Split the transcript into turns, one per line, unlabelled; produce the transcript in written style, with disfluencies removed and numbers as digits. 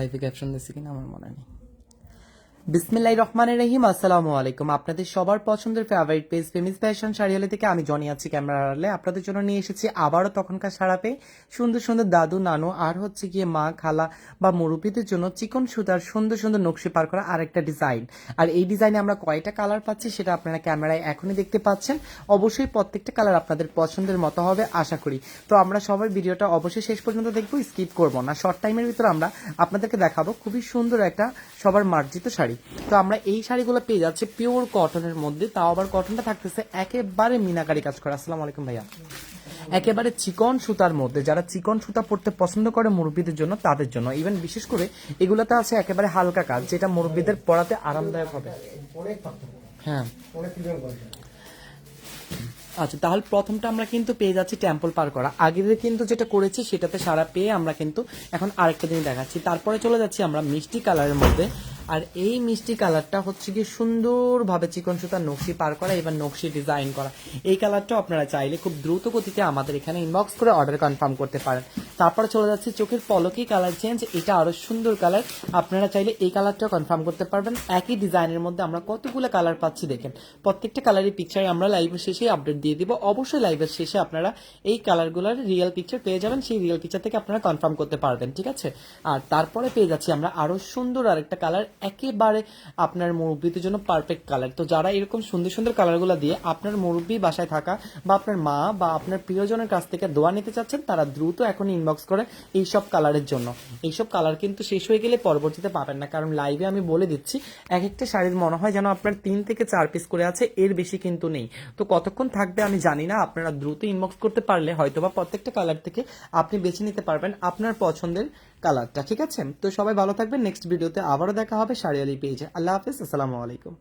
লাইভে ক্যাপশন দিয়েছি কিনা আমার মনে নেই। বিসমিল্লাহির রহমানির রহিম। আসসালামু আলাইকুম। আপনাদের সবার পছন্দের ফেভারিট পেজ ফেমিস ফ্যাশন শাড়িয়ালি থেকে আমি জনি আছি ক্যামেরার আড়ালে। আপনাদের জন্য নিয়ে এসেছি আবারও তখনকার সাড়া পেয়ে সুন্দর সুন্দর দাদু নানু আর হচ্ছে গিয়ে মা খালা বা মুরব্বীদের জন্য চিকন সুতার সুন্দর সুন্দর নকশি পার করা আরেকটা ডিজাইন। আর এই ডিজাইনে আমরা কয়টা কালার পাচ্ছি সেটা আপনারা ক্যামেরায় এখনই দেখতে পাচ্ছেন। অবশ্যই প্রত্যেকটা কালার আপনাদের পছন্দের মতো হবে আশা করি। তো আমরা সবাই ভিডিওটা অবশ্যই শেষ পর্যন্ত দেখবো, স্কিপ করবো না। শর্ট টাইমের ভিতরে আমরা আপনাদেরকে দেখাবো খুবই সুন্দর একটা সবার মার্জিত শাড়ি। তো আমরা এই শাড়িগুলো পেয়ে যাচ্ছি পিওর কটনের মধ্যে, তাও আবার কটনটা থাকতেছে একেবারে মিনাকারি কাজ করা। আসসালামু আলাইকুম ভাইয়া। একেবারে চিকন সুতার মধ্যে, যারা চিকন সুতা পড়তে পছন্দ করে মুরব্বীদের জন্য তাদের জন্য, ইভেন বিশেষ করে এগুলোতে আছে একেবারে হালকা কাজ যেটা মুরব্বীদের পরাতে আরামদায়ক হবে। হ্যাঁ আচ্ছা, তাহলে প্রথমটা আমরা কিন্তু পেয়ে যাচ্ছি টেম্পল পার করা। আগের কিন্তু যেটা করেছি সেটাতে সারা পেয়ে আমরা কিন্তু এখন আরেকটা জিনিস দেখাচ্ছি। তারপরে চলে যাচ্ছি আমরা মিষ্টি কালারের মধ্যে। আর এই মিষ্টি কালারটা হচ্ছে কি সুন্দরভাবে চিকন সুতার নকশি পার করা, এবার নকশি ডিজাইন করা। এই কালারটাও আপনারা চাইলে খুব দ্রুত গতিতে আমাদের এখানে ইনবক্স করে অর্ডার কনফার্ম করতে পারেন। তারপরে চলে যাচ্ছি চোখের পলকি কালার চেঞ্জ, এটা আরো সুন্দর কালার। আপনারা চাইলে এই কালারটাও কনফার্ম করতে পারবেন। একই ডিজাইনের মধ্যে আমরা কতগুলো কালার পাচ্ছি দেখেন। প্রত্যেকটা কালারের পিকচার আমরা লাইভের শেষে আপডেট দিয়ে দিব। অবশ্যই লাইভের শেষে আপনারা এই কালারগুলোর রিয়েল পিকচার পেয়ে যাবেন, সেই রিয়েল পিকচার থেকে আপনারা কনফার্ম করতে পারবেন, ঠিক আছে। আর তারপরে পেয়ে যাচ্ছি আমরা আরো সুন্দর আরেকটা কালার, একেবারে আপনার মুরব্বীদের জন্য পারফেক্ট কালার। তো যারা এরকম সুন্দর সুন্দর কালারগুলো দিয়ে আপনার মুরব্বী বাসায় থাকা বা আপনার মা বা আপনার প্রিয়জনের কাছ থেকে দোয়া নিতে চাচ্ছেন, তারা দ্রুত এখন ইনবক্স করে এইসব কালারের জন্য। এইসব কালার কিন্তু শেষ হয়ে গেলে পরবর্তীতে পাবেন না, কারণ লাইভে আমি বলে দিচ্ছি এক একটা শাড়ির মনে হয় যেন আপনার 3 থেকে 4 পিস করে আছে, এর বেশি কিন্তু নেই। তো কতক্ষণ থাকবে আমি জানি না, আপনারা দ্রুত ইনবক্স করতে পারলে হয়তোবা প্রত্যেকটা কালার থেকে আপনি বেছে নিতে পারবেন আপনার পছন্দের কালারটা, ঠিক আছে। তো সবাই ভালো থাকবেন। নেক্সট ভিডিওতে আবারও দেখা হবে শাড়িয়ালি পেজে। আল্লাহ হাফিজ, আসসালামু আলাইকুম।